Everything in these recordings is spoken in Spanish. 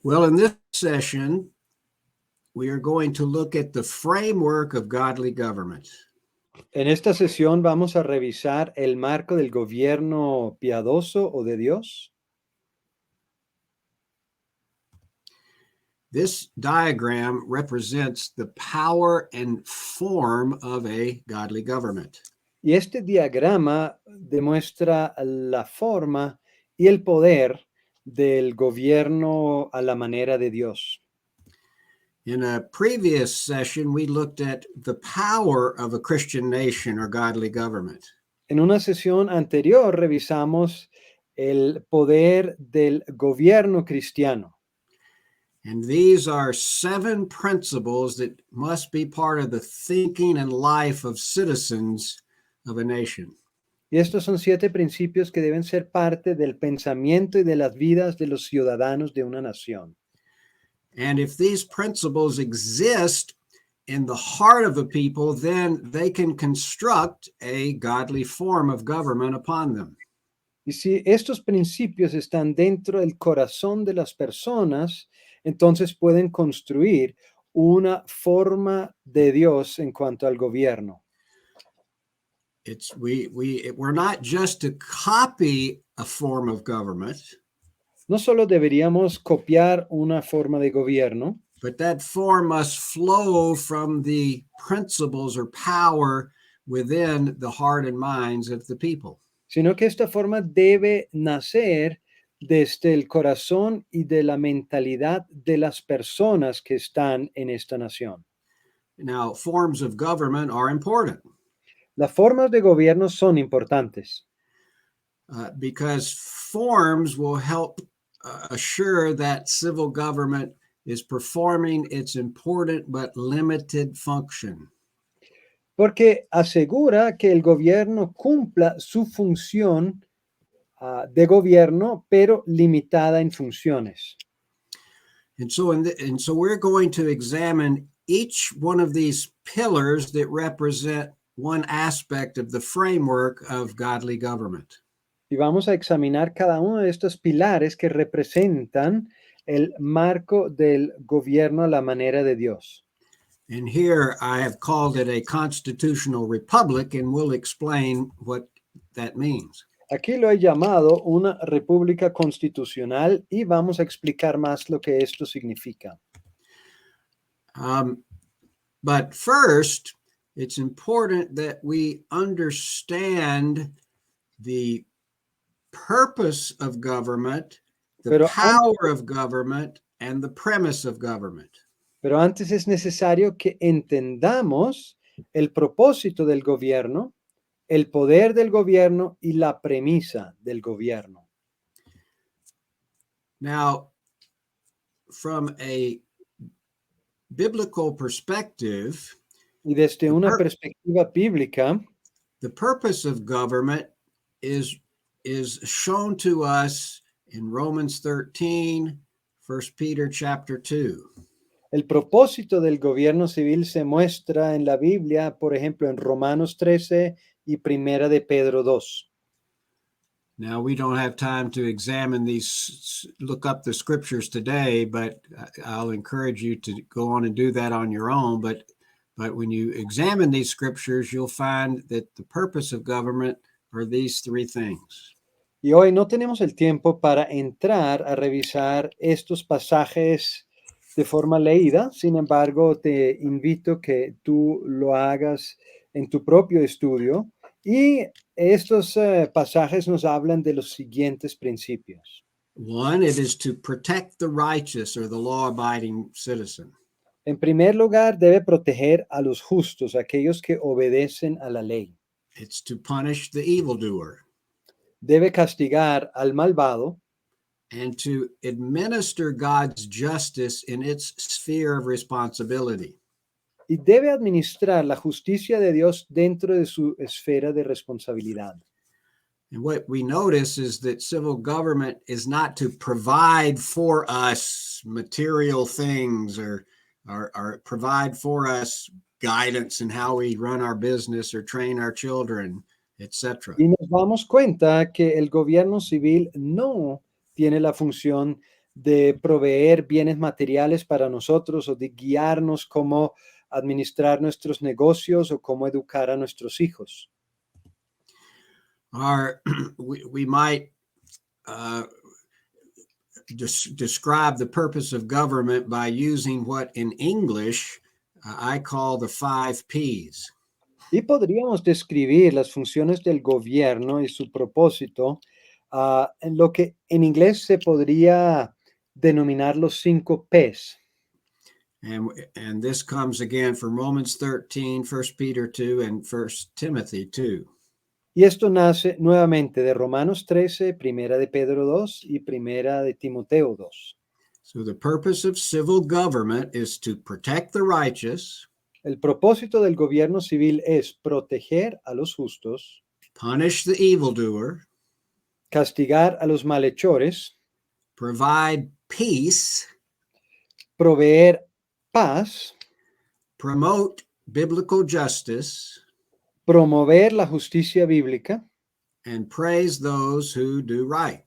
Well, in this session, we are going to look at the framework of godly government. En esta sesión vamos a revisar el marco del gobierno piadoso o de Dios. This diagram represents the power and form of a godly government. Y este diagrama demuestra la forma y el poder del gobierno a la manera de Dios. In a previous session, we looked at the power of a Christian nation or godly government. En una sesión anterior revisamos el poder del gobierno cristiano. And these are 7 principles that must be part of the thinking and life of citizens of a nation. Y estos son 7 principios que deben ser parte del pensamiento y de las vidas de los ciudadanos de una nación. And if these principles exist in the heart of the people, then they can construct a godly form of government upon them. Y si estos principios están dentro del corazón de las personas, entonces pueden construir una forma de Dios en cuanto al gobierno. We're not just to copy a form of government, No solo deberíamos copiar una forma de gobierno, but that form must flow from the principles or power within the heart and minds of the people. sino que esta forma debe nacer desde el corazón y de la mentalidad de las personas que están en esta nación. Now, forms of government are important Las formas de gobierno son importantes because forms will help assure that civil government is performing its important but limited function. porque asegura que el gobierno cumpla su función de gobierno, pero limitada en funciones. And so we're going to examine each one of these pillars that represent one aspect of the framework of godly government. Y vamos a examinar cada uno de estos pilares que representan el marco del gobierno a la manera de Dios. And here I have called it a constitutional republic, and we'll explain what that means. Aquí lo he llamado una república constitucional y vamos a explicar más lo que esto significa. But first, it's important that we understand the purpose of government, the power of government, and the premise of government. Pero antes es necesario que entendamos el propósito del gobierno, el poder del gobierno y la premisa del gobierno. Now, from a biblical perspective, y desde una perspectiva bíblica, the purpose of government is shown to us in Romans 13, 1 Peter chapter 2. El propósito del gobierno civil se muestra en la Biblia, por ejemplo, en Romanos 13 y Primera de Pedro 2. Now, we don't have time to examine these, look up the scriptures today, but I'll encourage you to go on and do that on your own. But when you examine these scriptures, you'll find that the purpose of government are these 3 things. Y hoy no tenemos el tiempo para entrar a revisar estos pasajes de forma leída. Sin embargo, te invito que tú lo hagas en tu propio estudio. Y estos pasajes nos hablan de los siguientes principios. 1, it is to protect the righteous or the law-abiding citizen. En primer lugar, debe proteger a los justos, aquellos que obedecen a la ley. It's to punish the evildoer. Debe castigar al malvado. And to administer God's justice in its sphere of responsibility. Y debe administrar la justicia de Dios dentro de su esfera de responsabilidad. And what we notice is that civil government is not to provide for us material things or provide for us guidance in how we run our business or train our children, etc. Y nos damos cuenta que el gobierno civil no tiene la función de proveer bienes materiales para nosotros o de guiarnos cómo administrar nuestros negocios o cómo educar a nuestros hijos. Our, we might describe the purpose of government by using what in English I call the 5 Ps. Y podríamos describir las funciones del gobierno y su propósito en lo que en inglés se podría denominar los 5 Ps. And this comes again from Romans 13, 1 Peter 2, and 1 Timothy 2. Y esto nace nuevamente de Romanos 13, Primera de Pedro 2 y Primera de Timoteo 2. So the purpose of civil government is to protect the righteous, El propósito del gobierno civil es proteger a los justos, punish the evildoer, castigar a los malhechores, provide peace, proveer paz, promote biblical justice, promover la justicia bíblica and praise those who do right.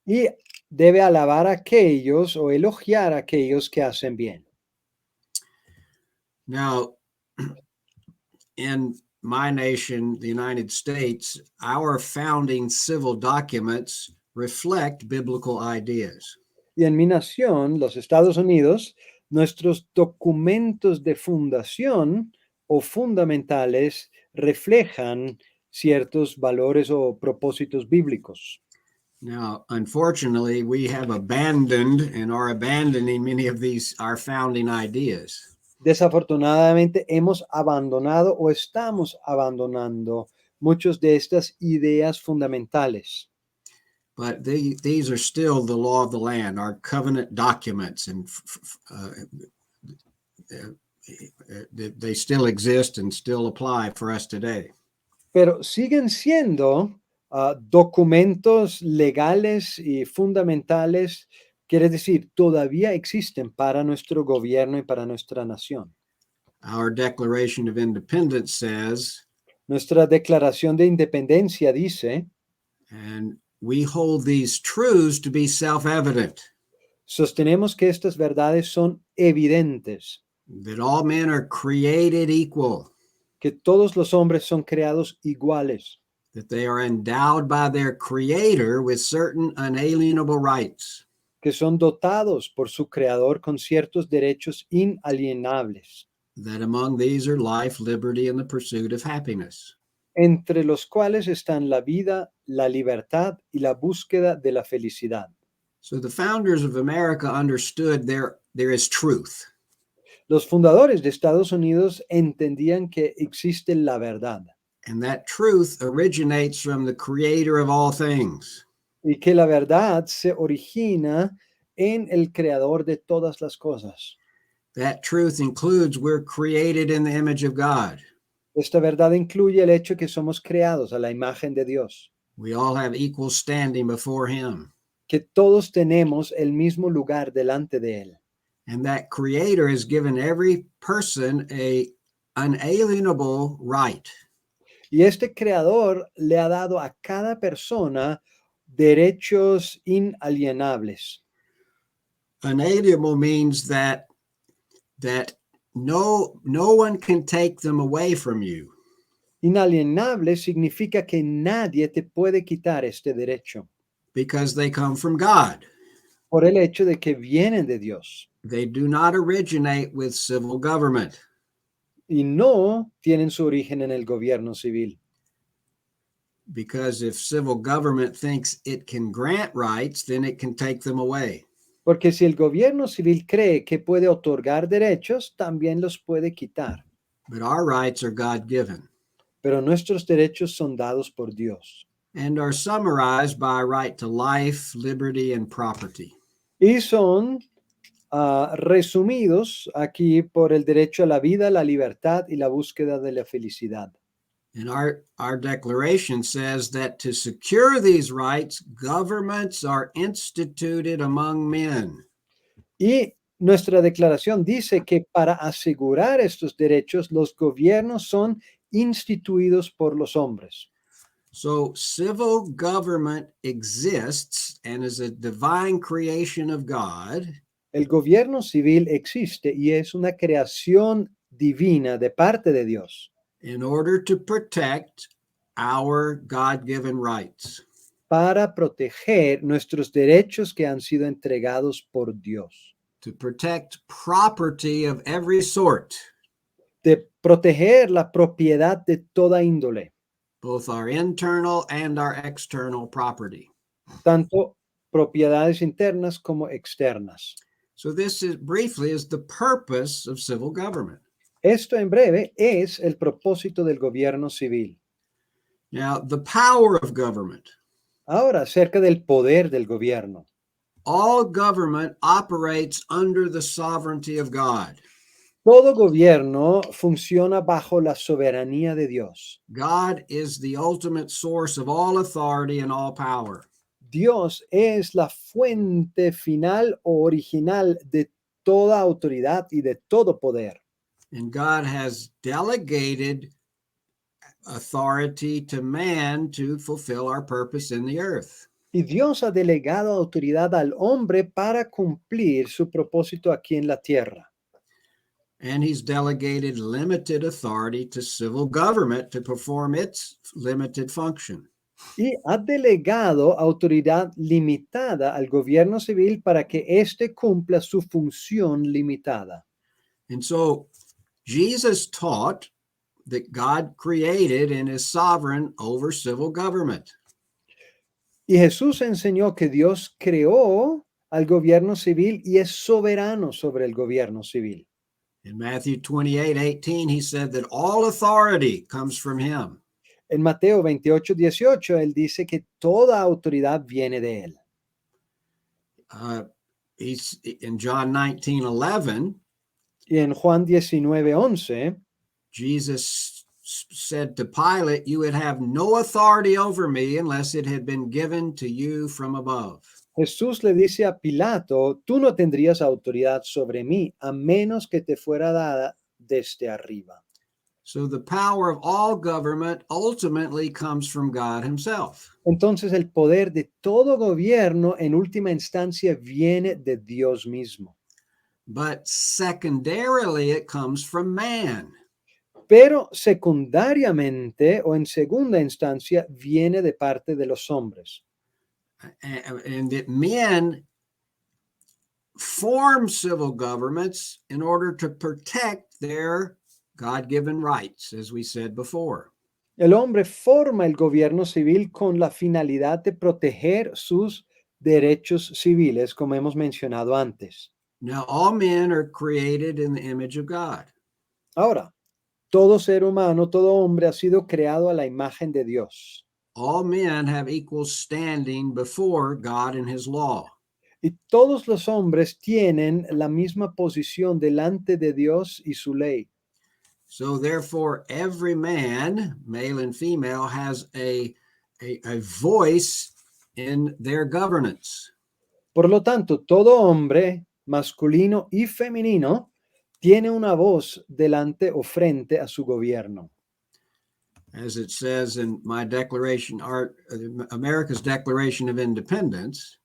y debe alabar a aquellos o elogiar a aquellos que hacen bien. Now, in my nation, the United States, our founding civil documents reflect biblical ideas. Y en mi nación, los Estados Unidos, nuestros documentos de fundación o fundamentales reflejan ciertos valores o propósitos bíblicos. Now, unfortunately, we have abandoned and are abandoning many of these, our founding ideas. Desafortunadamente, hemos abandonado o estamos abandonando muchas de estas ideas fundamentales. But these are still the law of the land, our covenant documents, and they still exist and still apply for us today. Pero siguen siendo documentos legales y fundamentales, quiere decir, todavía existen para nuestro gobierno y para nuestra nación. Our Declaration of Independence says, Nuestra declaración de independencia dice, and we hold these truths to be self-evident, sostenemos que estas verdades son evidentes, that all men are created equal, que todos los hombres son creados iguales, that they are endowed by their creator with certain unalienable rights, que son dotados por su creador con ciertos derechos inalienables, that among these are life, liberty, and the pursuit of happiness. entre los cuales están la vida, la libertad y la búsqueda de la felicidad. So the founders of America understood there is truth. Los fundadores de Estados Unidos entendían que existe la verdad And that truth originates from the creator of all things. y que la verdad se origina en el creador de todas las cosas. That truth includes we're created in the image of God. Esta verdad incluye el hecho que somos creados a la imagen de Dios, We all have equal standing before him. que todos tenemos el mismo lugar delante de él. And that creator has given every person a unalienable right. Y este creador le ha dado a cada persona derechos inalienables. Unalienable means that no one can take them away from you. Inalienable significa que nadie te puede quitar este derecho Because they come from God. por el hecho de que vienen de Dios They do not originate with civil government. y no tienen su origen en el gobierno civil. Because if civil government thinks it can grant rights, then it can take them away. Porque si el gobierno civil cree que puede otorgar derechos, también los puede quitar. But our rights are God-given Pero nuestros derechos son dados por Dios and are summarized by a right to life, liberty, and property. y son resumidos aquí por el derecho a la vida, la libertad y la búsqueda de la felicidad. And our declaration says that to secure these rights, governments are instituted among men. Y nuestra declaración dice que para asegurar estos derechos, los gobiernos son instituidos por los hombres. So civil government exists and is a divine creation of God El gobierno civil existe y es una creación divina de parte de Dios in order to protect our God-given rights. para proteger nuestros derechos que han sido entregados por Dios, To protect property of every sort, de proteger la propiedad de toda índole, both our internal and our external property. tanto propiedades internas como externas. So this is briefly is the purpose of civil government. Esto en breve es el propósito del gobierno civil. Now, the power of government. Ahora, acerca del poder del gobierno. All government operates under the sovereignty of God. Todo gobierno funciona bajo la soberanía de Dios. God is the ultimate source of all authority and all power. Dios es la fuente final o original de toda autoridad y de todo poder. And God has delegated authority to man to fulfill our purpose in the earth. Y Dios ha delegado autoridad al hombre para cumplir su propósito aquí en la tierra. And he's delegated limited authority to civil government to perform its limited function. Y ha delegado autoridad limitada al gobierno civil para que éste cumpla su función limitada. And so Jesus taught that God created and is sovereign over civil government. Y Jesús enseñó que Dios creó al gobierno civil y es soberano sobre el gobierno civil. In Matthew 28:18, he said that all authority comes from him. En Mateo 28:18, él dice que toda autoridad viene de él. He's in John 19:11, Y en Juan 19:11, Jesus said to Pilate, "You would have no authority over me unless it had been given to you from above." Jesús le dice a Pilato, tú no tendrías autoridad sobre mí a menos que te fuera dada desde arriba. So the power of all government ultimately comes from God himself. Entonces el poder de todo gobierno en última instancia viene de Dios mismo. But secondarily, it comes from man. Pero secundariamente o en segunda instancia viene de parte de los hombres. And that men form civil governments in order to protect their God-given rights, as we said before. El hombre forma el gobierno civil con la finalidad de proteger sus derechos civiles, como hemos mencionado antes. Now, all men are created in the image of God. Ahora, todo ser humano, todo hombre ha sido creado a la imagen de Dios. All men have equal standing before God and his law. Y todos los hombres tienen la misma posición delante de Dios y su ley. So therefore, every man, male and female, has a voice in their governance. Por lo tanto, todo hombre, masculino y femenino, tiene una voz delante o frente a su gobierno. As it says in my declaration, America's Declaration of Independence,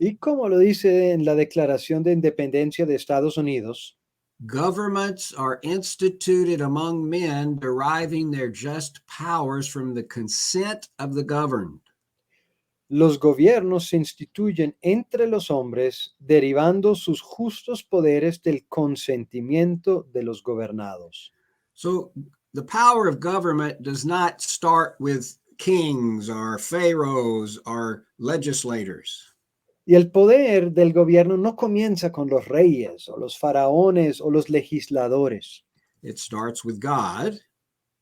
Y como lo dice en la Declaración de Independencia de Estados Unidos, governments are instituted among men, deriving their just powers from the consent of the governed. los gobiernos se instituyen entre los hombres, derivando sus justos poderes del consentimiento de los gobernados. So the power of government does not start with kings or pharaohs or legislators. Y el poder del gobierno no comienza con los reyes o los faraones o los legisladores. It starts with God.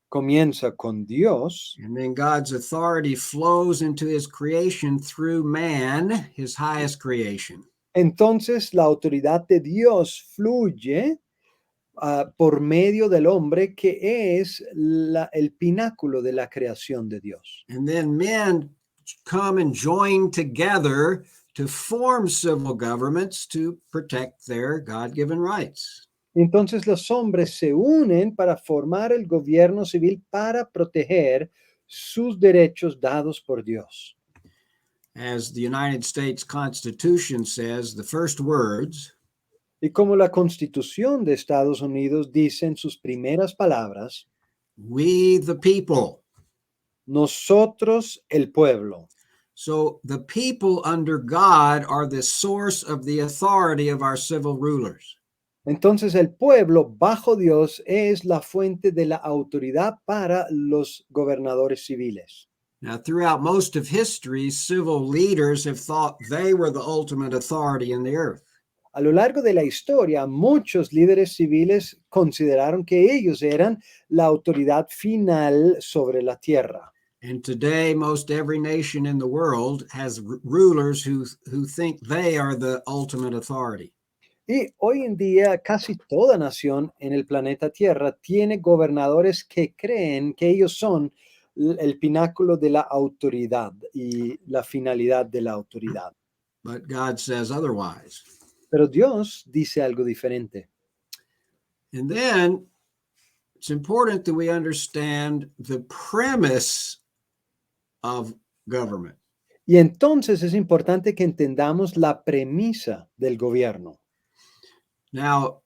Comienza con Dios. And then God's authority flows into his creation through man, his highest creation. Entonces la autoridad de Dios fluye por medio del hombre, que es el pináculo de la creación de Dios. And then men come and join together to form civil governments to protect their God-given rights. Entonces los hombres se unen para formar el gobierno civil para proteger sus derechos dados por Dios. As the United States Constitution says, the first words, Y como la Constitución de Estados Unidos dice en sus primeras palabras, we the people. nosotros el pueblo. So the people under God are the source of the authority of our civil rulers. Entonces el pueblo bajo Dios es la fuente de la autoridad para los gobernadores civiles. Now, throughout most of history, civil leaders have thought they were the ultimate authority in the earth. A lo largo de la historia, muchos líderes civiles consideraron que ellos eran la autoridad final sobre la tierra. And today, most every nation in the world has rulers who think they are the ultimate authority. Y hoy en día casi toda nación en el planeta Tierra tiene gobernadores que creen que ellos son el pináculo de la autoridad y la finalidad de la autoridad. But God says otherwise. Pero Dios dice algo diferente. And then it's important that we understand the premise of government. Y entonces es importante que entendamos la premisa del gobierno. Now,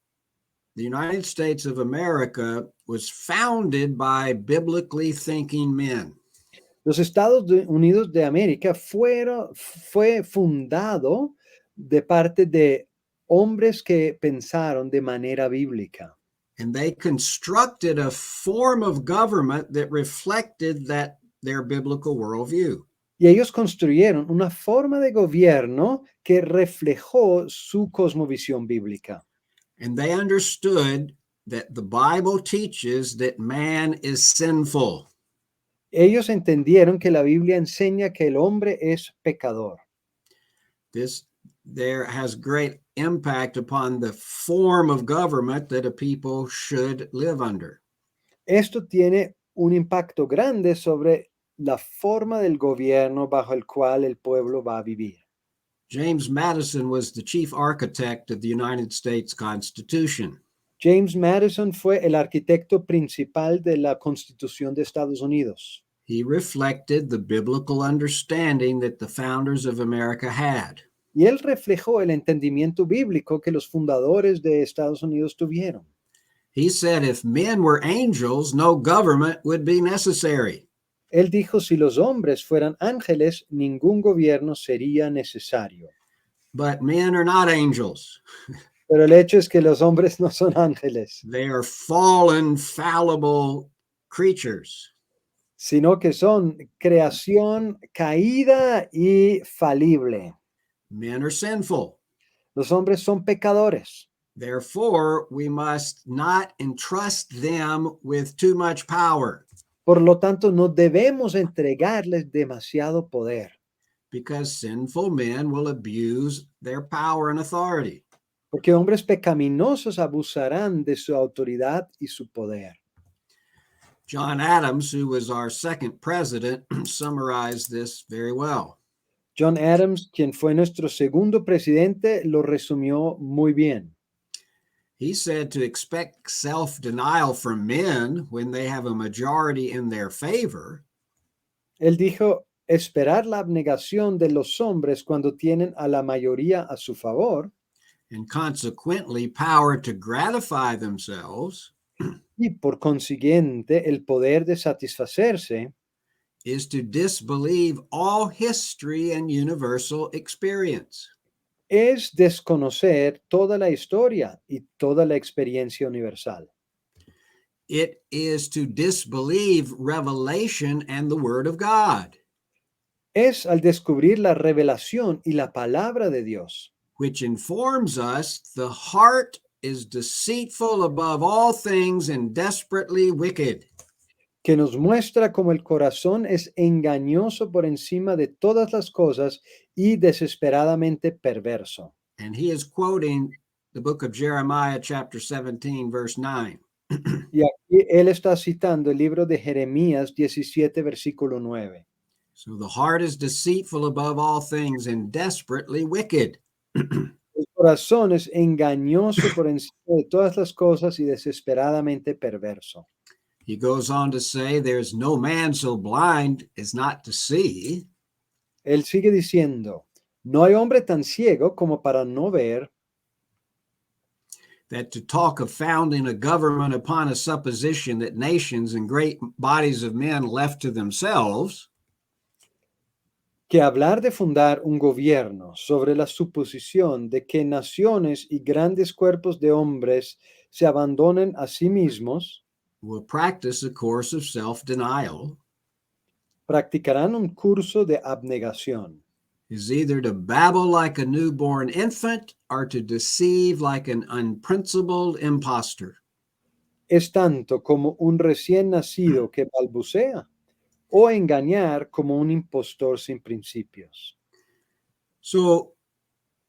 the United States of America was founded by biblically thinking men. Los Estados Unidos de América fue fundado de parte de hombres que pensaron de manera bíblica. And they constructed a form of government that reflected their biblical worldview. Y ellos construyeron una forma de gobierno que reflejó su cosmovisión bíblica. And they understood that the Bible teaches that man is sinful. Ellos entendieron que la Biblia enseña que el hombre es pecador. This there has great impact upon the form of government that a people should live under. Esto tiene un impacto grande sobre la forma del gobierno bajo el cual el pueblo va a vivir. James Madison was the chief architect of the United States Constitution. James Madison fue el arquitecto principal de la Constitución de Estados Unidos. He reflected the biblical understanding that the founders of America had. Y él reflejó el entendimiento bíblico que los fundadores de Estados Unidos tuvieron. He said if men were angels, no government would be necessary. Él dijo, si los hombres fueran ángeles, ningún gobierno sería necesario. But men are not angels. Pero el hecho es que los hombres no son ángeles, They are fallen, fallible creatures. sino que son creación caída y falible. Men are sinful. Los hombres son pecadores. Therefore, we must not entrust them with too much power, Por lo tanto, no debemos entregarles demasiado poder, because sinful men will abuse their power and authority. porque hombres pecaminosos abusarán de su autoridad y su poder. John Adams, who was our second president, summarized this very well. John Adams, quien fue nuestro segundo presidente, lo resumió muy bien. He said to expect self-denial from men when they have a majority in their favor Él dijo, esperar la abnegación de los hombres cuando tienen a la mayoría a su favor and consequently power to gratify themselves y por consiguiente el poder de satisfacerse is to disbelieve all history and universal experience. es desconocer toda la historia y toda la experiencia universal. It is to disbelieve revelation and the word of God, Es al descubrir la revelación y la palabra de Dios, which informs us the heart is deceitful above all things and desperately wicked. que nos muestra cómo el corazón es engañoso por encima de todas las cosas y desesperadamente perverso. And he is quoting the book of Jeremiah, chapter 17, verse 9. Y aquí él está citando el libro de Jeremías 17, versículo 9. So the heart is deceitful above all things and desperately wicked. El corazón es engañoso por encima de todas las cosas y desesperadamente perverso. he goes on to say, there's no man so blind as not to see. Él sigue diciendo, no hay hombre tan ciego como para no ver That to talk of founding a government upon a supposition that nations and great bodies of men left to themselves que hablar de fundar un gobierno sobre la suposición de que naciones y grandes cuerpos de hombres se abandonen a sí mismos, will practice a course of self-denial practicarán un curso de abnegación. is either to babble like a newborn infant or to deceive like an unprincipled impostor. Es tanto como un recién nacido que balbucea o engañar como un impostor sin principios. So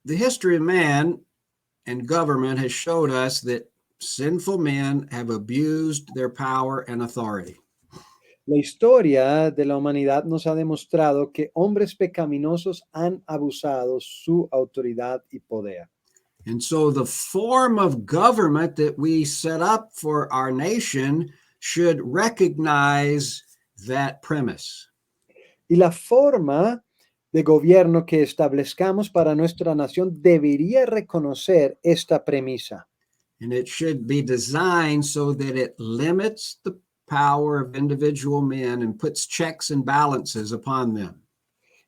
the history of man and government has showed us that sinful men have abused their power and authority. La historia de la humanidad nos ha demostrado que hombres pecaminosos han abusado su autoridad y poder. And so the form of government that we set up for our nation should recognize that premise. Y la forma de gobierno que establezcamos para nuestra nación debería reconocer esta premisa. And it should be designed so that it limits the power of individual men and puts checks and balances upon them.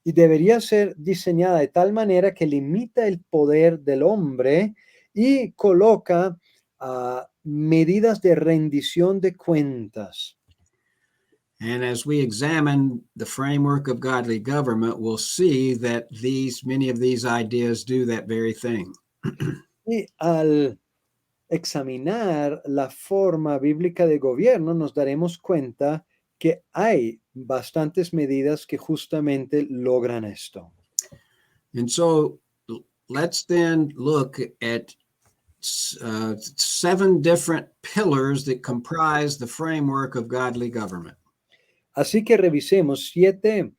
Y debería ser diseñada de tal manera que limita el poder del hombre y coloca medidas de rendición de cuentas. And as we examine the framework of godly government, we'll see that many of these ideas do that very thing. Y al examinar la forma bíblica de gobierno, nos daremos cuenta que hay bastantes medidas que justamente logran esto. And so let's then look at 7 different pillars that comprise the framework of godly government. Así que revisemos 7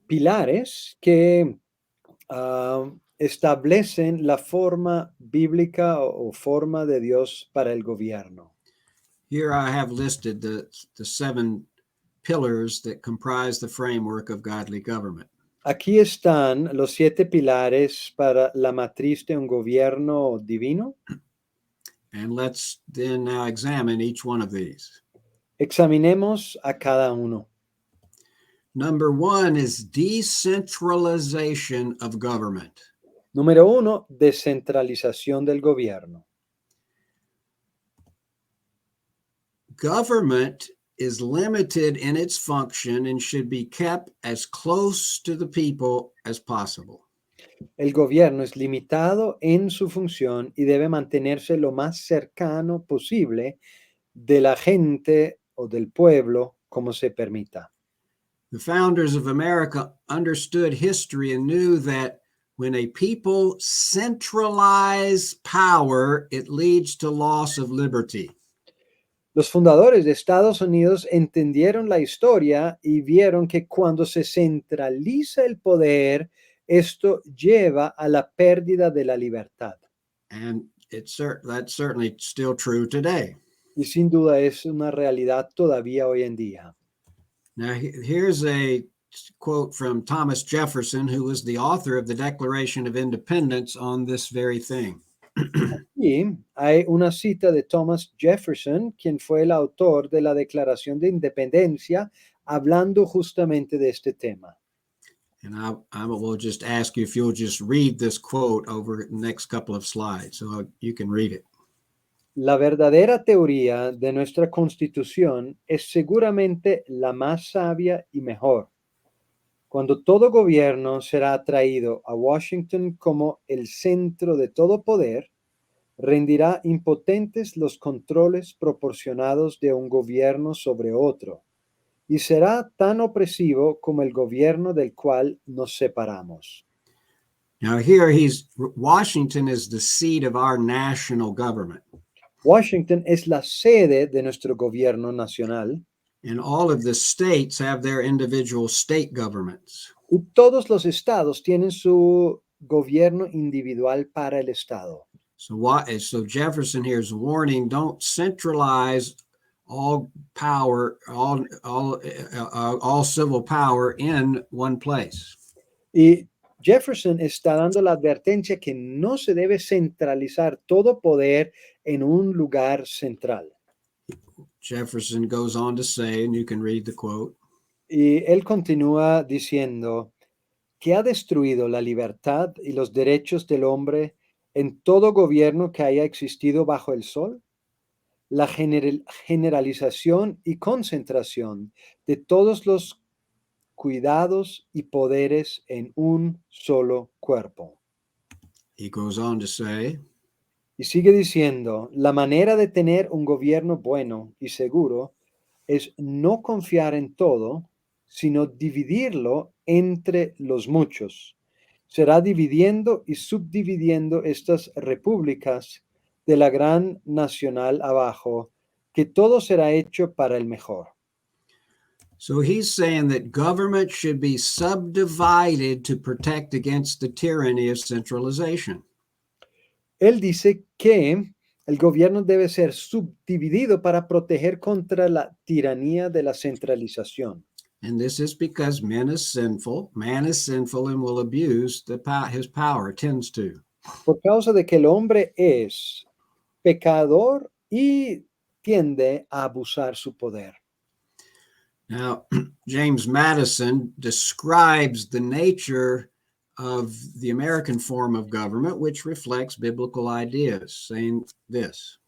pilares que establecen la forma bíblica o forma de Dios para el gobierno. Here I have listed the 7 pillars that comprise the framework of godly government. Aquí están los 7 pilares para la matriz de un gobierno divino. And let's then now examine each one of these. Examinemos a cada uno. Number 1 is decentralization of government. Número 1, descentralización del gobierno. Government is limited in its function and should be kept as close to the people as possible. El gobierno es limitado en su función y debe mantenerse lo más cercano posible de la gente o del pueblo como se permita. The founders of America understood history and knew that when a people centralize power, it leads to loss of liberty. Los fundadores de Estados Unidos entendieron la historia y vieron que cuando se centraliza el poder, esto lleva a la pérdida de la libertad. And that's certainly still true today. Y sin duda es una realidad todavía hoy en día. Now, here's a quote from Thomas Jefferson, who was the author of the Declaration of Independence on this very thing. Y hay una cita de Thomas Jefferson, quien fue el autor de la Declaración de Independencia, hablando justamente de este tema. And I will just ask you if you'll just read this quote over the next couple of slides so you can read it. La verdadera teoría de nuestra Constitución es seguramente la más sabia y mejor. Cuando todo gobierno será traído a Washington como el centro de todo poder, rendirá impotentes los controles proporcionados de un gobierno sobre otro, y será tan opresivo como el gobierno del cual nos separamos. Now, Washington is the seat of our national government. Washington es la sede de nuestro gobierno nacional. And all of the states have their individual state governments. Y todos los estados tienen su gobierno individual para el estado. So Jefferson here is warning, don't centralize all power, all civil power in one place. Y Jefferson está dando la advertencia que no se debe centralizar todo poder en un lugar central. Jefferson goes on to say, and you can read the quote, Y él continúa diciendo que ha destruido la libertad y los derechos del hombre en todo gobierno que haya existido bajo el sol. La generalización y concentración de todos los cuidados y poderes en un solo cuerpo. he goes on to say, Y sigue diciendo, la manera de tener un gobierno bueno y seguro es no confiar en todo, sino dividirlo entre los muchos. Será dividiendo y subdividiendo estas repúblicas de la gran nacional abajo, que todo será hecho para el mejor. so he's saying that government should be subdivided to protect against the tyranny of centralization. Él dice que el gobierno debe ser subdividido para proteger contra la tiranía de la centralización. And this is because man is sinful and will abuse his power, tends to. Por causa de que el hombre es pecador y tiende a abusar su poder. Now, James Madison describes the nature of the American form of government, which reflects biblical ideas, saying this.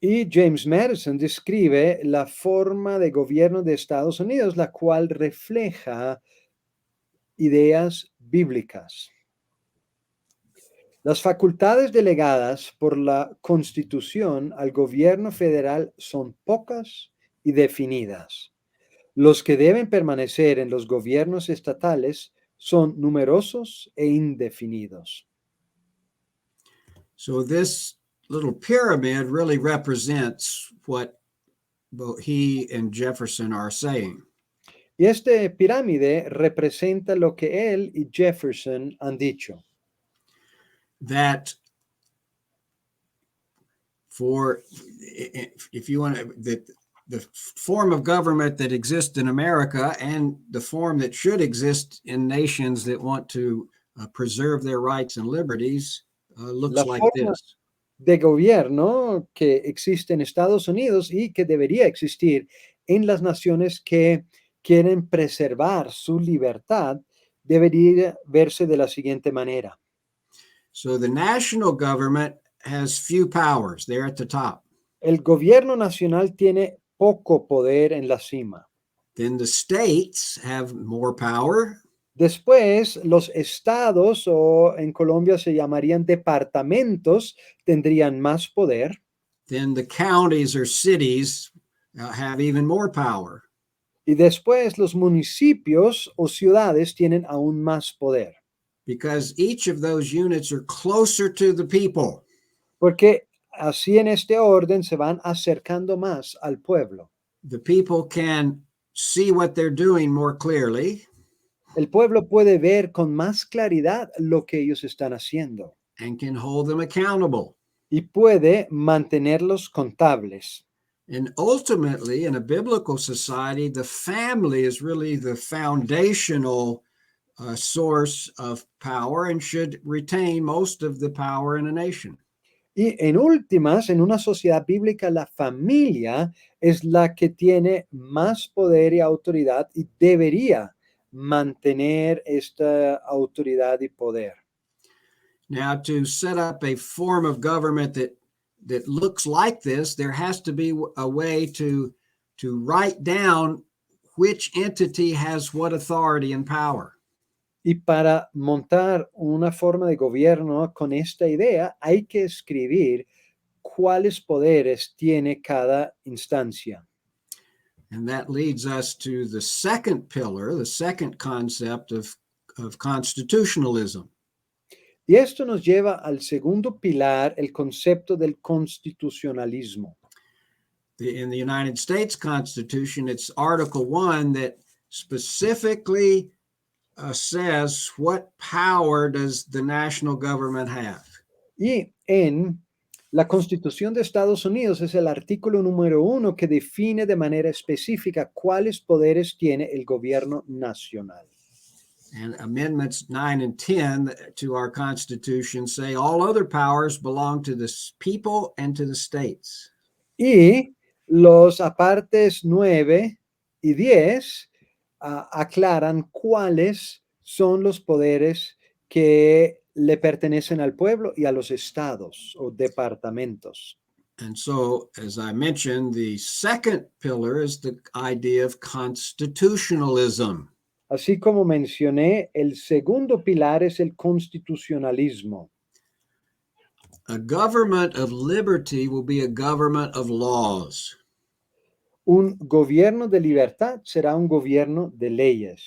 Y James Madison describe la forma de gobierno de Estados Unidos, la cual refleja ideas bíblicas. Las facultades delegadas por la Constitución al gobierno federal son pocas y definidas. Los que deben permanecer en los gobiernos estatales son numerosos e indefinidos. So, this little pyramid really represents what both he and Jefferson are saying. Y este pirámide representa lo que él y Jefferson han dicho. That for, if you want to, that the form of government that exists in America and the form that should exist in nations that want to preserve their rights and liberties looks La like forma this. de gobierno que existe en Estados Unidos y que debería existir en las naciones que quieren preservar su libertad debería verse de la siguiente manera. So the national government has few powers. They're at the top. El gobierno nacional tiene poco poder en la cima. Then the states have more power. Después, los estados, o en Colombia se llamarían departamentos, tendrían más poder. Then the counties or cities have even more power. Y después, los municipios o ciudades tienen aún más poder. Because each of those units are closer to the people. Porque así en este orden se van acercando más al pueblo. The people can see what they're doing more clearly. El pueblo puede ver con más claridad lo que ellos están haciendo And can hold them accountable. y puede mantenerlos contables. And ultimately, in a biblical society, the family is really the foundational source of power and should retain most of the power in a nation. Y en últimas, en una sociedad bíblica, la familia es la que tiene más poder y autoridad y debería mantener esta autoridad y poder. Now, to set up a form of government that looks like this, there has to be a way to write down which entity has what authority and power. Y para montar una forma de gobierno con esta idea, hay que escribir cuáles poderes tiene cada instancia. And that leads us to the second pillar, the second concept of constitutionalism. Y esto nos lleva al segundo pilar, el concepto del constitucionalismo. In the United States Constitution, it's Article 1 that specifically says what power does the national government have. Y en La Constitución de Estados Unidos es el artículo número 1 que define de manera específica cuáles poderes tiene el gobierno nacional. And amendments 9 and 10 to our Constitution say all other powers belong to the people and to the states. Y los apartes 9 y 10 aclaran cuáles son los poderes que le pertenecen al pueblo y a los estados o departamentos. And so, as I mentioned, the second pillar is the idea of constitutionalism. Así como mencioné, el segundo pilar es el constitucionalismo. A government of liberty will be a government of laws. Un gobierno de libertad será un gobierno de leyes.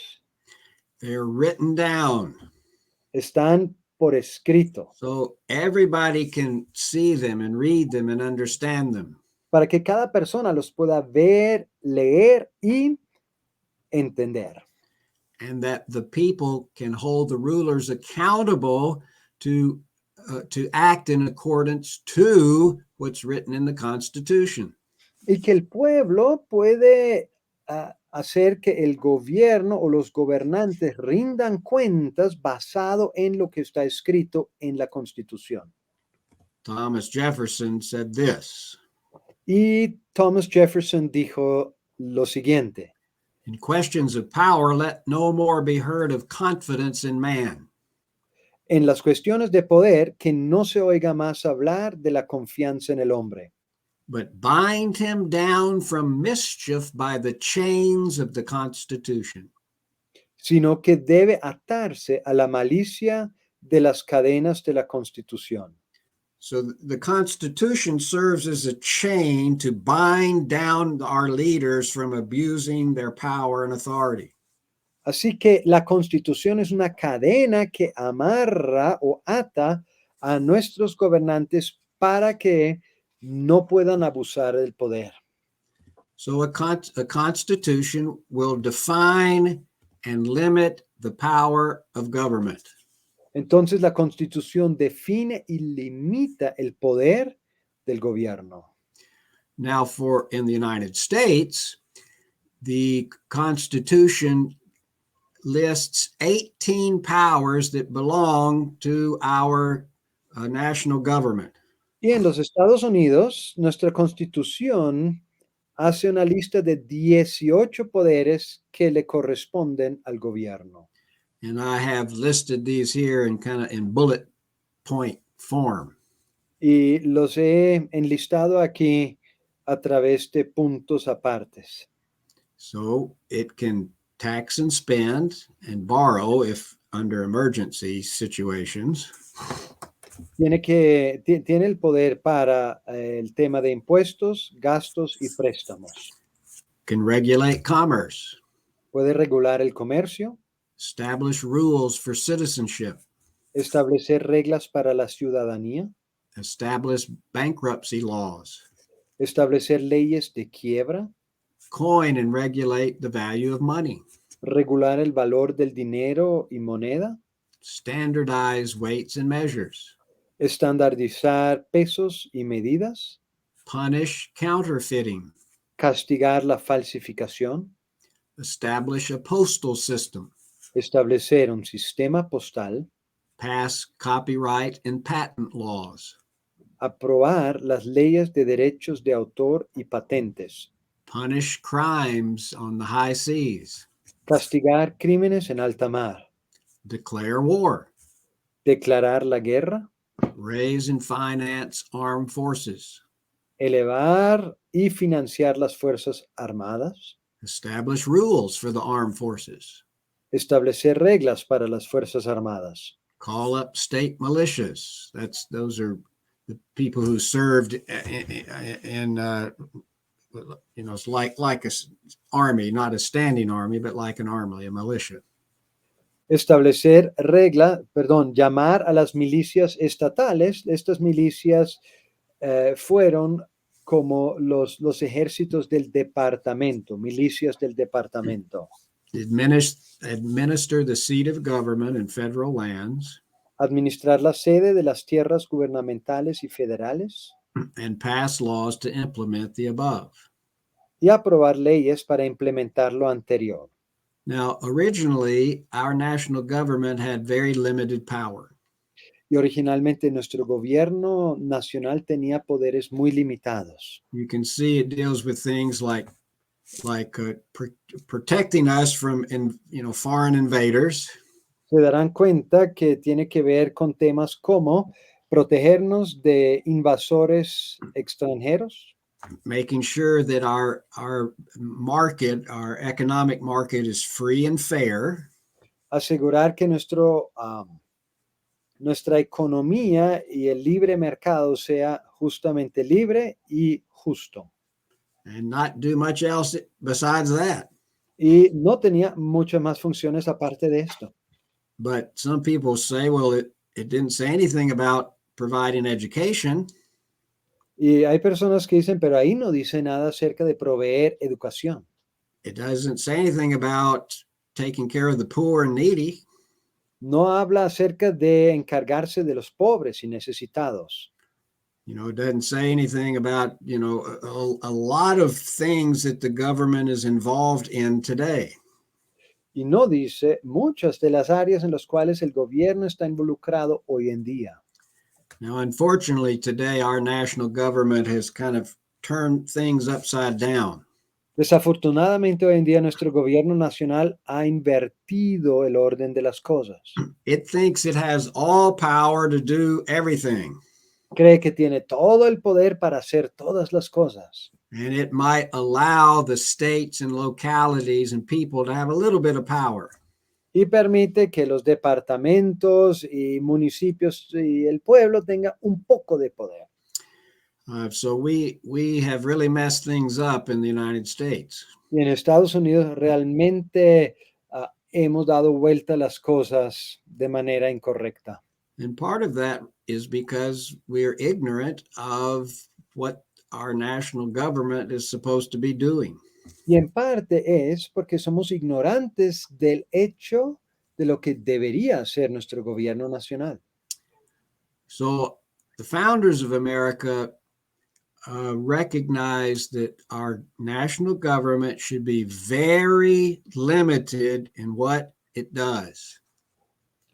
They're written down Están por escrito so everybody can see them and read them and understand them. para que cada persona los pueda ver, leer y entender. And that the people can hold the rulers accountable to act in accordance to what's written in the Constitution. Y que el pueblo puede hacer que el gobierno o los gobernantes rindan cuentas basado en lo que está escrito en la Constitución. Thomas Jefferson said this. Y Thomas Jefferson dijo lo siguiente: In questions of power, let no more be heard of confidence in man. en las cuestiones de poder, que no se oiga más hablar de la confianza en el hombre, But bind him down from mischief by the chains of the Constitution. sino que debe atarse a la malicia de las cadenas de la Constitución. So the Constitution serves as a chain to bind down our leaders from abusing their power and authority. Así que la Constitución es una cadena que amarra o ata a nuestros gobernantes para que no puedan abusar del poder. So a constitution will define and limit the power of government. Entonces la Constitución define y limita el poder del gobierno. Now, in the United States, the Constitution lists 18 powers that belong to our national government. Y en los Estados Unidos, nuestra Constitución hace una lista de 18 poderes que le corresponden al gobierno. And I have listed these here in kind of in bullet point form. Y los he enlistado aquí a través de puntos apartes. So it can tax and spend and borrow if under emergency situations. Tiene el poder para el tema de impuestos, gastos y préstamos. Can regulate commerce. Puede regular el comercio, Establish rules for citizenship. establecer reglas para la ciudadanía, Establish bankruptcy laws. establecer leyes de quiebra, Coin and regulate the value of money. regular el valor del dinero y moneda, Standardize weights and measures. estandarizar pesos y medidas, Punish counterfeiting. castigar la falsificación, Establish a postal system. establecer un sistema postal, Pass copyright and patent laws. aprobar las leyes de derechos de autor y patentes, Punish crimes on the high seas. castigar crímenes en alta mar, Declare war. declarar la guerra, Raise and finance armed forces. elevar y financiar las Fuerzas Armadas, Establish rules for the armed forces. establecer reglas para las Fuerzas Armadas, Call up state militias. Those are the people who served in it's like a army, not a standing army, but like an army, a militia. Llamar a las milicias estatales. Estas milicias fueron como los ejércitos del departamento, milicias del departamento. Administer the seat of government in federal lands. administrar la sede de las tierras gubernamentales y federales, and pass laws to implement the above. y aprobar leyes para implementar lo anterior. Now, originally, our national government had very limited power. Y originalmente nuestro gobierno nacional tenía poderes muy limitados. You can see it deals with things like protecting us from foreign invaders, Se darán cuenta que tiene que ver con temas como protegernos de invasores extranjeros, making sure that our market, our economic market, is free and fair, asegurar que nuestra economía y el libre mercado sea justamente libre y justo. and not do much else besides that. Y no tenía muchas más funciones aparte de esto. But some people say, well, it didn't say anything about providing education. Y hay personas que dicen, pero ahí no dice nada acerca de proveer educación. It doesn't say anything about taking care of the poor and needy. No habla acerca de encargarse de los pobres y necesitados. It doesn't say anything about, a lot of things that the government is involved in today. Y no dice muchas de las áreas en las cuales el gobierno está involucrado hoy en día. Now, unfortunately, today our national government has kind of turned things upside down. Desafortunadamente, hoy en día nuestro gobierno nacional ha invertido el orden de las cosas. It thinks it has all power to do everything, Cree que tiene todo el poder para hacer todas las cosas. and it might allow the states and localities and people to have a little bit of power. Y permite que los departamentos y municipios y el pueblo tengan un poco de poder. So we have really messed things up in the United States. Y en Estados Unidos realmente hemos dado vuelta las cosas de manera incorrecta. And part of that is because we're ignorant of what our national government is supposed to be doing. Y en parte es porque somos ignorantes del hecho de lo que debería ser nuestro gobierno nacional. So the founders of America recognized that our national government should be very limited in what it does.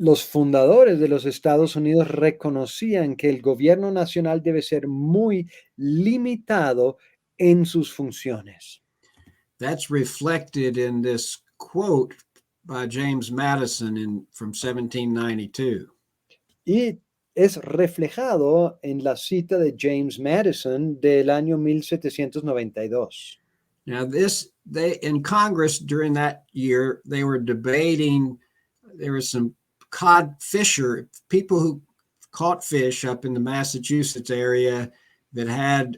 Los fundadores de los Estados Unidos reconocían que el gobierno nacional debe ser muy limitado en sus funciones. That's reflected in this quote by James Madison from 1792. Y es reflejado en la cita de James Madison del año 1792. Now, they in Congress during that year, they were debating. There was some cod fisher people who caught fish up in the Massachusetts area that had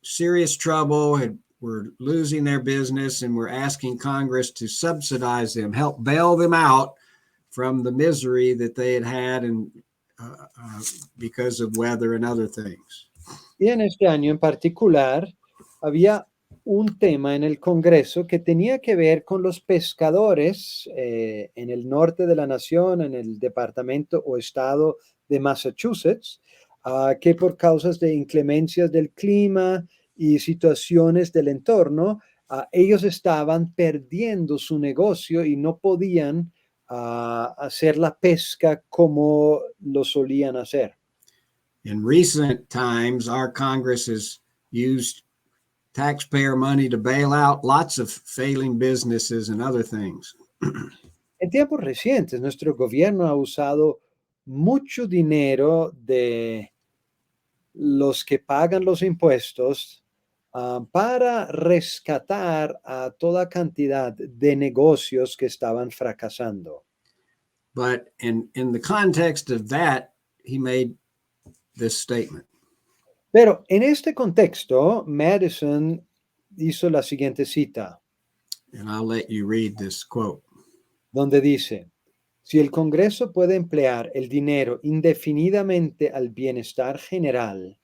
serious trouble, were losing their business, and were asking Congress to subsidize them, help bail them out from the misery that they had and because of weather and other things. Y en este año en particular había un tema en el Congreso que tenía que ver con los pescadores en el norte de la nación, en el departamento o estado de Massachusetts, que por causas de inclemencias del clima y situaciones del entorno, ellos estaban perdiendo su negocio y no podían hacer la pesca como lo solían hacer. In recent times, our Congress has used taxpayer money to bail out lots of failing businesses and other things. En tiempos recientes, nuestro gobierno ha usado mucho dinero de los que pagan los impuestos para rescatar a toda cantidad de negocios que estaban fracasando. But in the context of that, he made this statement. Pero en este contexto, Madison hizo la siguiente cita, And I'll let you read this quote. donde dice, si el Congreso puede emplear el dinero indefinidamente al bienestar general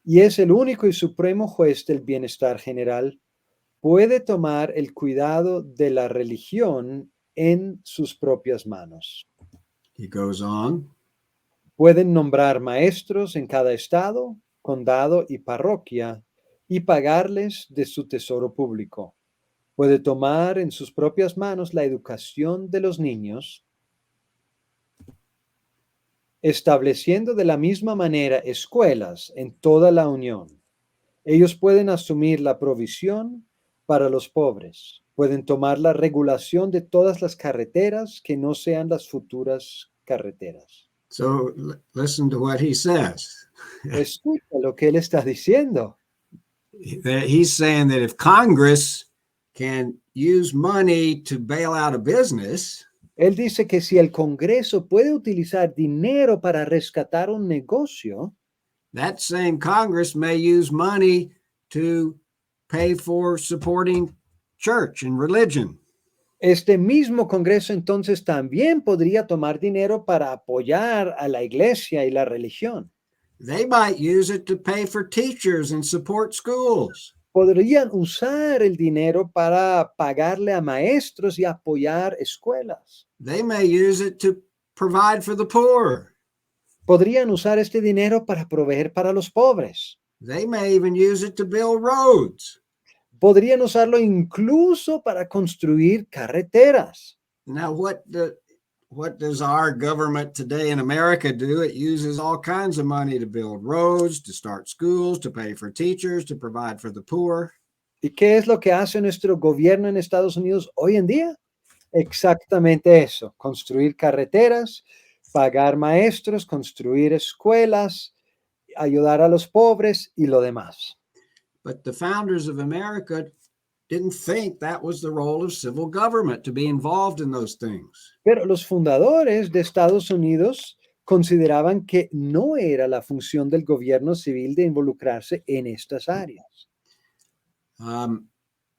y es el único y supremo juez del bienestar general, puede tomar el cuidado de la religión en sus propias manos. He goes on. Pueden nombrar maestros en cada estado, condado y parroquia y pagarles de su tesoro público. Puede tomar en sus propias manos la educación de los niños, estableciendo de la misma manera escuelas en toda la Unión. Ellos pueden asumir la provisión para los pobres, pueden tomar la regulación de todas las carreteras que no sean las futuras carreteras. So listen to what he says. Escucha lo que él está diciendo. He's saying that if Congress can use money to bail out a business, Él dice que si el Congreso puede utilizar dinero para rescatar un negocio, that same Congress may use money to pay for supporting church and religion. este mismo Congreso entonces también podría tomar dinero para apoyar a la iglesia y la religión. They might use it to pay for teachers and support schools. Podrían usar el dinero para pagarle a maestros y apoyar escuelas. They may use it to provide for the poor. Podrían usar este dinero para proveer para los pobres. They may even use it to build roads. Podrían usarlo incluso para construir carreteras. Now, what does our government today in America do? It uses all kinds of money to build roads, to start schools, to pay for teachers, to provide for the poor. ¿Y qué es lo que hace nuestro gobierno en Estados Unidos hoy en día? Exactamente eso, construir carreteras, pagar maestros, construir escuelas, ayudar a los pobres y lo demás. But the founders of America didn't think that was the role of civil government to be involved in those things. Pero los fundadores de Estados Unidos consideraban que no era la función del gobierno civil de involucrarse en estas áreas.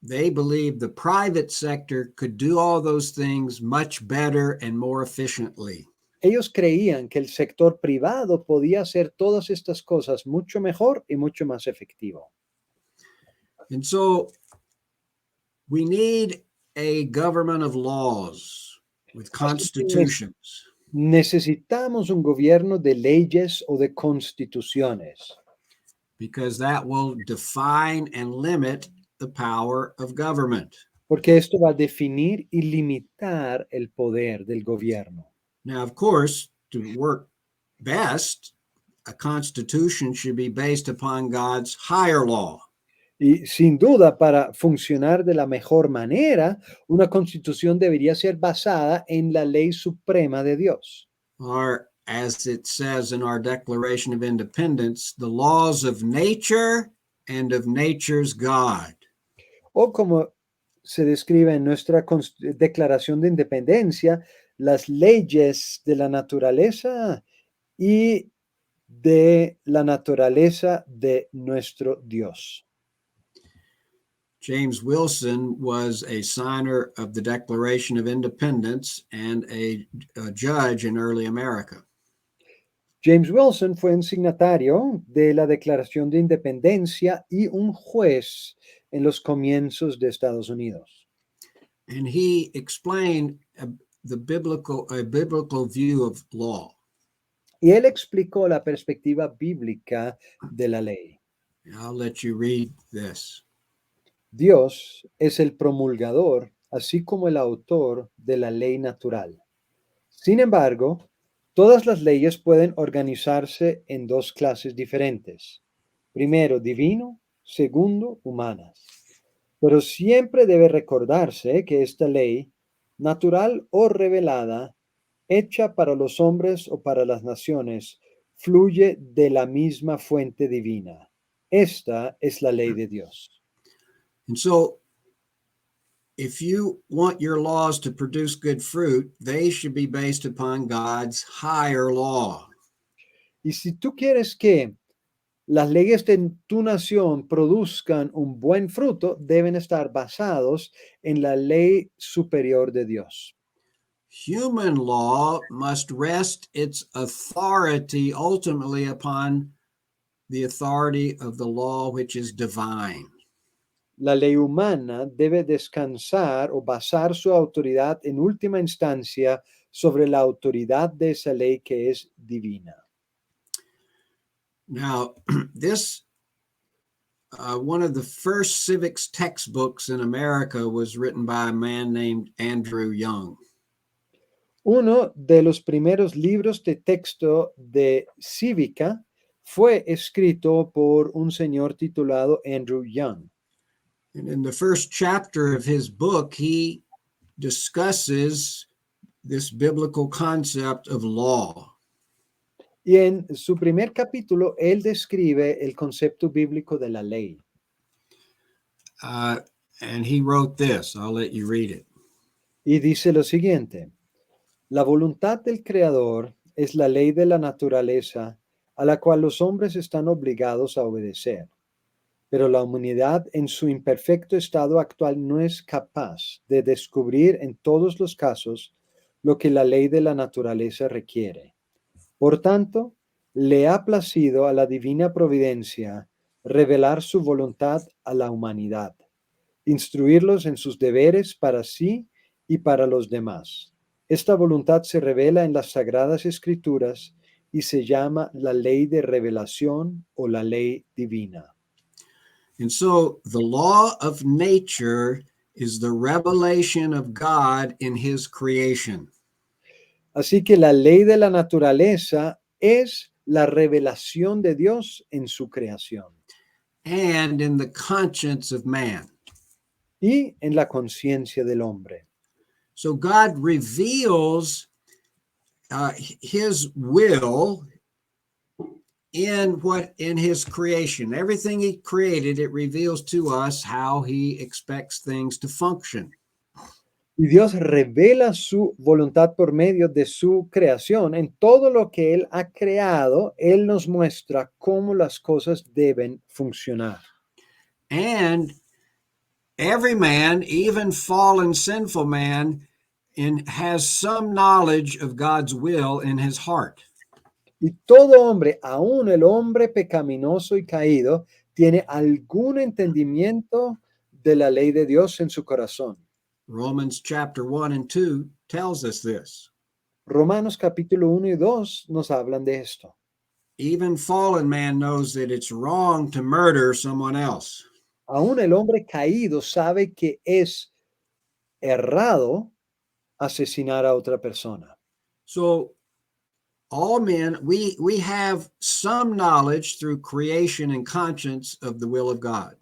They believed the private sector could do all those things much better and more efficiently. Ellos creían que el sector privado podía hacer todas estas cosas mucho mejor y mucho más efectivo. And so we need a government of laws with constitutions. Necesitamos un gobierno de leyes o de constituciones, because that will define and limit the power of government. porque esto va a definir y limitar el poder del gobierno. Now, of course, to work best, a constitution should be based upon God's higher law. Y sin duda, para funcionar de la mejor manera, una constitución debería ser basada en la ley suprema de Dios. Or, as it says in our Declaration of Independence, the laws of nature and of nature's God. O como se describe en nuestra Declaración de Independencia, las leyes de la naturaleza y de la naturaleza de nuestro Dios. James Wilson was a signer of the Declaration of Independence and a judge in early America. James Wilson fue un signatario de la Declaración de Independencia y un juez en los comienzos de Estados Unidos. And he explained a biblical view of law. Y él explicó la perspectiva bíblica de la ley. I'll let you read this. Dios es el promulgador, así como el autor de la ley natural. Sin embargo, todas las leyes pueden organizarse en dos clases diferentes. Primero, divino, segundo, humanas. Pero siempre debe recordarse que esta ley, natural o revelada, hecha para los hombres o para las naciones, fluye de la misma fuente divina. Esta es la ley de Dios. And so, if you want your laws to produce good fruit, they should be based upon God's higher law. Y si tú quieres que las leyes de tu nación produzcan un buen fruto, deben estar basados en la ley superior de Dios. Human law must rest its authority ultimately upon the authority of the law which is divine. La ley humana debe descansar o basar su autoridad en última instancia sobre la autoridad de esa ley que es divina. Now, this one of the first civics textbooks in America was written by a man named Andrew Young. Uno de los primeros libros de texto de cívica fue escrito por un señor titulado Andrew Young. And in the first chapter of his book, he discusses this biblical concept of law. Y en su primer capítulo, él describe el concepto bíblico de la ley. And he wrote this. I'll let you read it. Y dice lo siguiente: la voluntad del Creador es la ley de la naturaleza a la cual los hombres están obligados a obedecer. Pero la humanidad en su imperfecto estado actual no es capaz de descubrir en todos los casos lo que la ley de la naturaleza requiere. Por tanto, le ha placido a la divina providencia revelar su voluntad a la humanidad, instruirlos en sus deberes para sí y para los demás. Esta voluntad se revela en las Sagradas Escrituras y se llama la ley de revelación o la ley divina. And so the law of nature is the revelation of God in his creation. Así que la ley de la naturaleza es la revelación de Dios en su creación And in the conscience of man. y en la conciencia del hombre. So God reveals his will in his creation. Everything he created, it reveals to us how he expects things to function. Y Dios revela su voluntad por medio de su creación. En todo lo que Él ha creado, Él nos muestra cómo las cosas deben funcionar. And every man, even fallen sinful man, has some knowledge of God's will in his heart. Y todo hombre, aun el hombre pecaminoso y caído, tiene algún entendimiento de la ley de Dios en su corazón. Romans chapter 1 and 2 tells us this. Romanos capítulo 1 y 2 nos hablan de esto. Even fallen man knows that it's wrong to murder someone else. Aún el hombre caído sabe que es errado asesinar a otra persona. So all men, we have some knowledge through creation and conscience of the will of God.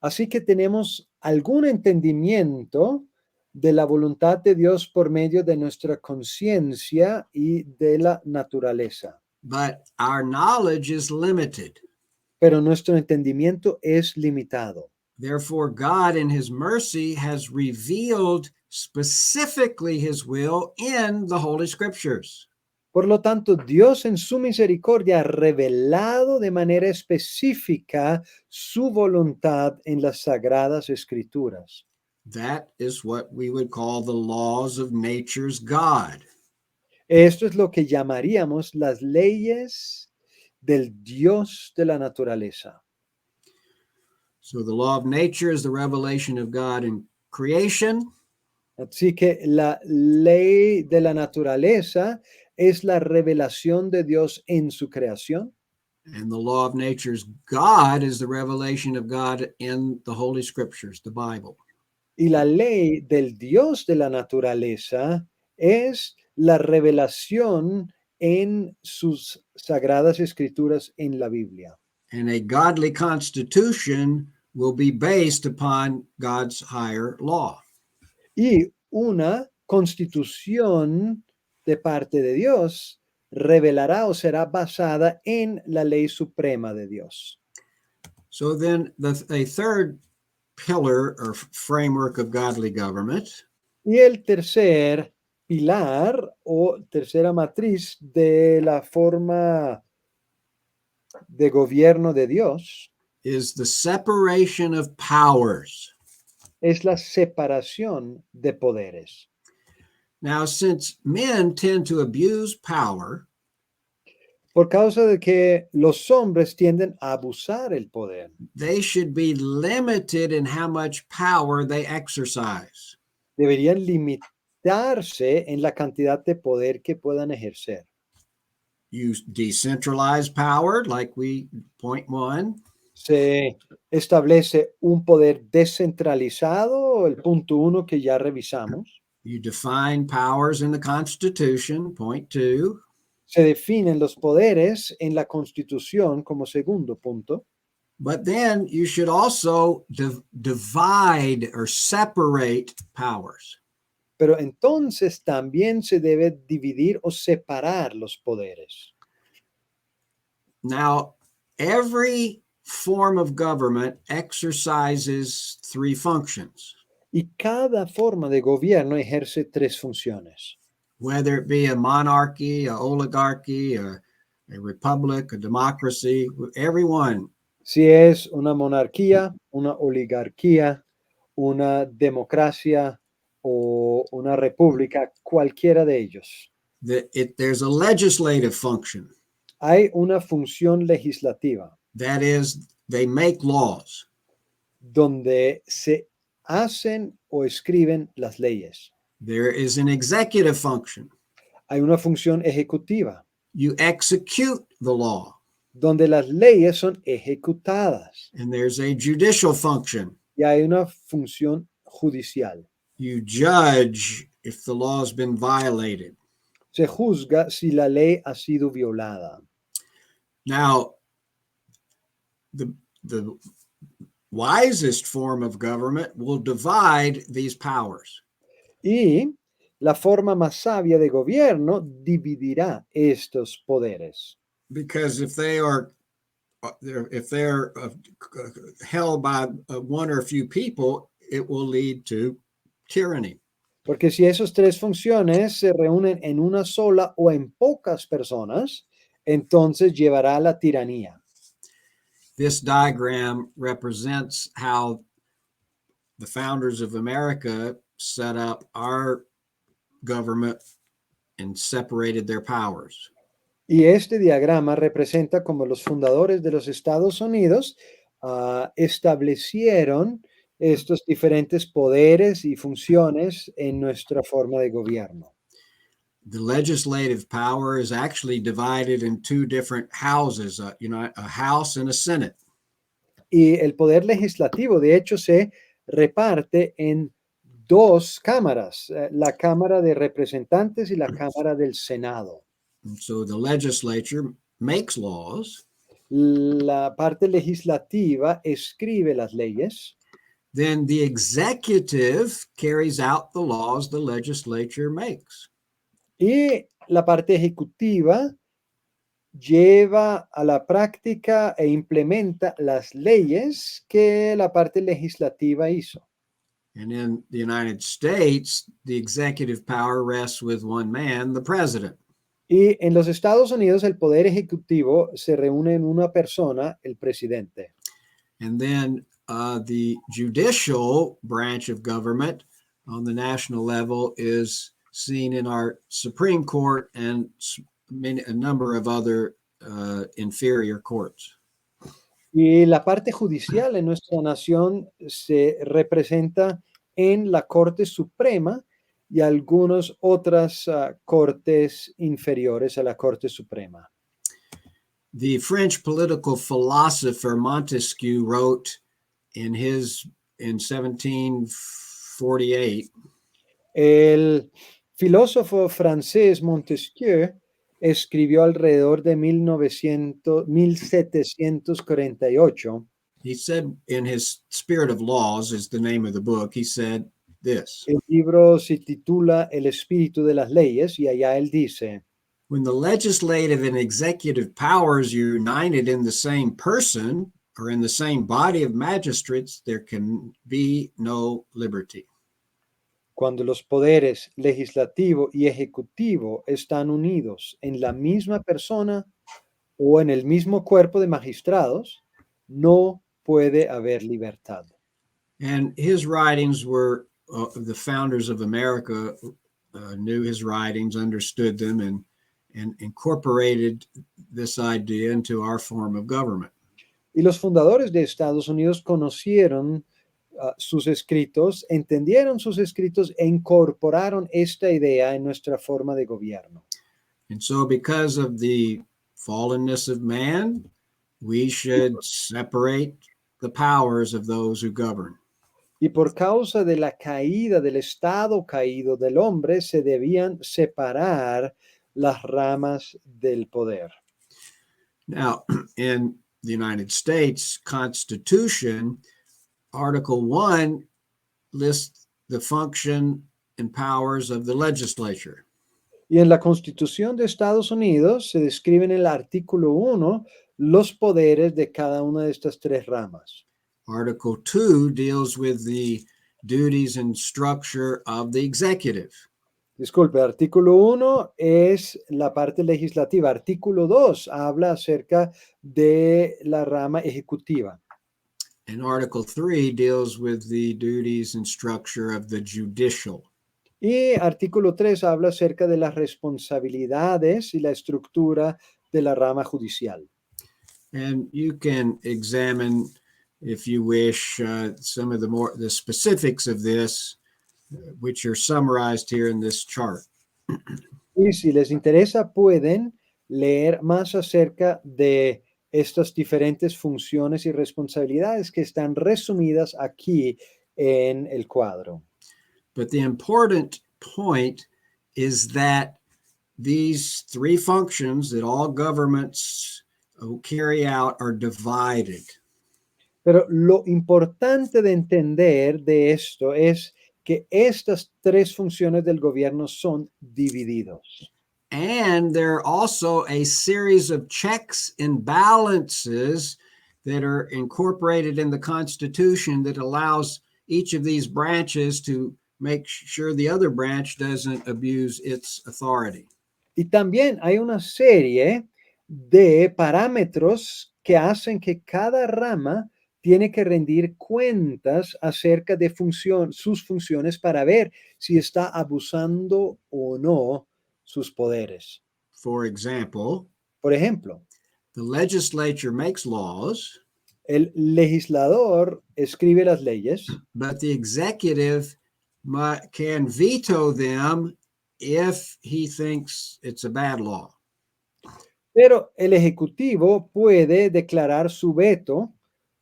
Así que tenemos algún entendimiento de la voluntad de Dios por medio de nuestra conciencia y de la naturaleza. But our knowledge is limited. Pero nuestro entendimiento es limitado. Therefore, God in his mercy has revealed specifically his will in the Holy Scriptures. Por lo tanto, Dios en su misericordia ha revelado de manera específica su voluntad en las Sagradas Escrituras. That is what we would call the laws of nature's God. Esto es lo que llamaríamos las leyes del Dios de la naturaleza. So the law of nature is the revelation of God in creation. Así que la ley de la naturaleza es la revelación de Dios en su creación. And the law of nature's God is the revelation of God in the Holy Scriptures, the Bible. Y la ley del Dios de la naturaleza es la revelación en sus sagradas escrituras en la Biblia. And a godly constitution will be based upon God's higher law. Y una constitución de parte de Dios revelará o será basada en la ley suprema de Dios. So then a third pillar or framework of godly government Y el tercer pilar o tercera matriz de la forma de gobierno de Dios is the separation of powers. es la separación de poderes. Now, since men tend to abuse power, Por causa de que los hombres tienden a abusar el poder, they should be limited in how much power they exercise. deberían limitarse en la cantidad de poder que puedan ejercer. You decentralize power, like point one. Se establece un poder descentralizado, el punto uno que ya revisamos. You define powers in the Constitution, point two. Se definen los poderes en la Constitución como segundo punto. But then you should also divide or separate powers. Pero entonces también se debe dividir o separar los poderes. Now, every form of government exercises three functions, Y cada forma de gobierno ejerce tres funciones. whether it be a monarchy, a oligarchy, a republic, a democracy, everyone. Si es una monarquía, una oligarquía, una democracia o una república, cualquiera de ellos. There's a legislative function. Hay una función legislativa That is, they make laws. donde se hacen o escriben las leyes. There is an executive function. Hay una función ejecutiva You execute the law. donde las leyes son ejecutadas. And there's a judicial function. Y hay una función judicial. You judge if the law has been violated. Se juzga si la ley ha sido violada. Now, the wisest form of government will divide these powers. Y la forma más sabia de gobierno dividirá estos poderes. Because if they're held by one or a few people, it will lead to tyranny. Porque si esas tres funciones se reúnen en una sola o en pocas personas, entonces llevará a la tiranía. This diagram represents how the founders of America set up our government and separated their powers. Y este diagrama representa como los fundadores de los Estados Unidos establecieron estos diferentes poderes y funciones en nuestra forma de gobierno. The legislative power is actually divided in two different houses, a House and a Senate. Y el poder legislativo, de hecho, se reparte en dos cámaras, la Cámara de Representantes y la Cámara del Senado. And so the legislature makes laws. La parte legislativa escribe las leyes. Then the executive carries out the laws the legislature makes. Y la parte ejecutiva lleva a la práctica e implementa las leyes que la parte legislativa hizo. And in the United States, the executive power rests with one man, the president. Y en los Estados Unidos el poder ejecutivo se reúne en una persona, el presidente. And then the judicial branch of government on the national level is seen in our Supreme Court and a number of other inferior courts. Y la parte judicial en nuestra nación se representa en la Corte Suprema y algunas otras cortes inferiores a la Corte Suprema. The French political philosopher Montesquieu wrote in 1748. El filósofo francés Montesquieu escribió alrededor de 1748. He said in his Spirit of Laws is the name of the book. He said this. El libro se titula El espíritu de las leyes y allá él dice: When the legislative and executive powers are united in the same person or in the same body of magistrates, there can be no liberty. Cuando los poderes legislativo y ejecutivo están unidos en la misma persona o en el mismo cuerpo de magistrados, no puede haber libertad. And his writings were, the founders of America knew his writings, understood them, and incorporated this idea into our form of government. Y los fundadores de Estados Unidos conocieron sus escritos, entendieron sus escritos e incorporaron esta idea en nuestra forma de gobierno. And so, because of the fallenness of man, we should separate the powers of those who govern. Y por causa de la caída del estado caído del hombre, se debían separar las ramas del poder. Now, in the United States Constitution, Article 1 lists the function and powers of the legislature. Y en la Constitución de Estados Unidos se describen en el artículo 1 los poderes de cada una de estas tres ramas. Article 2 deals with the duties and structure of the executive. Disculpe, artículo 1 es la parte legislativa. Artículo 2 habla acerca de la rama ejecutiva. And Article 3 deals with the duties and structure of the judicial. Y artículo 3 habla acerca de las responsabilidades y la estructura de la rama judicial. And you can examine, if you wish, some of the specifics of this, which are summarized here in this chart. Y si les interesa, pueden leer más acerca de estas diferentes funciones y responsabilidades que están resumidas aquí en el cuadro. But the important point is that these three functions that all governments carry out are divided. Pero lo importante de entender de esto es que estas tres funciones del gobierno son divididos. And there are also a series of checks and balances that are incorporated in the Constitution that allows each of these branches to make sure the other branch doesn't abuse its authority. Y también hay una serie de parámetros que hacen que cada rama tiene que rendir cuentas acerca de sus funciones para ver si está abusando o no sus poderes. For example, Por ejemplo, the legislature makes laws, el legislador escribe las leyes, but the executive can veto them if he thinks it's a bad law. pero el ejecutivo puede declarar su veto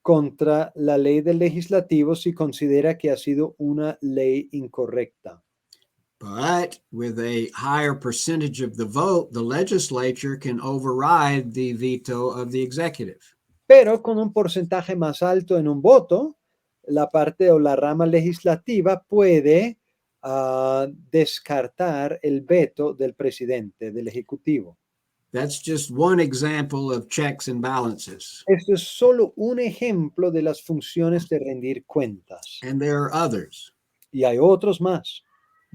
contra la ley del legislativo si considera que ha sido una ley incorrecta. But with a higher percentage of the vote, the legislature can override the veto of the executive. Pero con un porcentaje más alto en un voto, la parte o la rama legislativa puede descartar el veto del presidente, del ejecutivo. That's just one example of checks and balances. Esto es solo un ejemplo de las funciones de rendir cuentas. And there are others. Y hay otros más.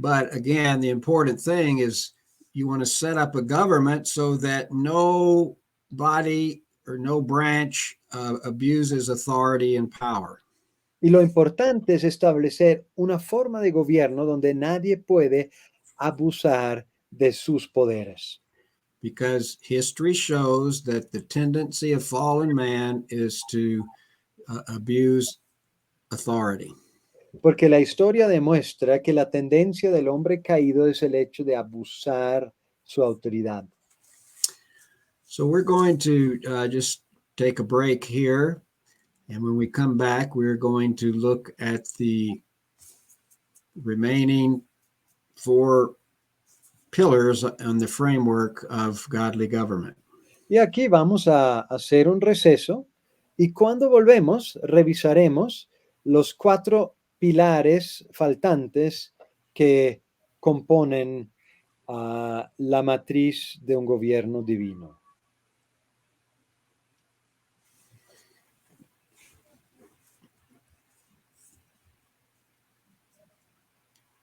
But again, the important thing is you want to set up a government so that no body or no branch abuses authority and power. Y lo importante es establecer una forma de gobierno donde nadie puede abusar de sus poderes. Because history shows that the tendency of fallen man is to abuse authority. Porque la historia demuestra que la tendencia del hombre caído es el hecho de abusar su autoridad. So we're going to just take a break here. And when we come back, we're going to look at the remaining four pillars on the framework of godly government. Y aquí vamos a hacer un receso y cuando volvemos revisaremos los 4 pilares faltantes que componen la matriz de un gobierno divino.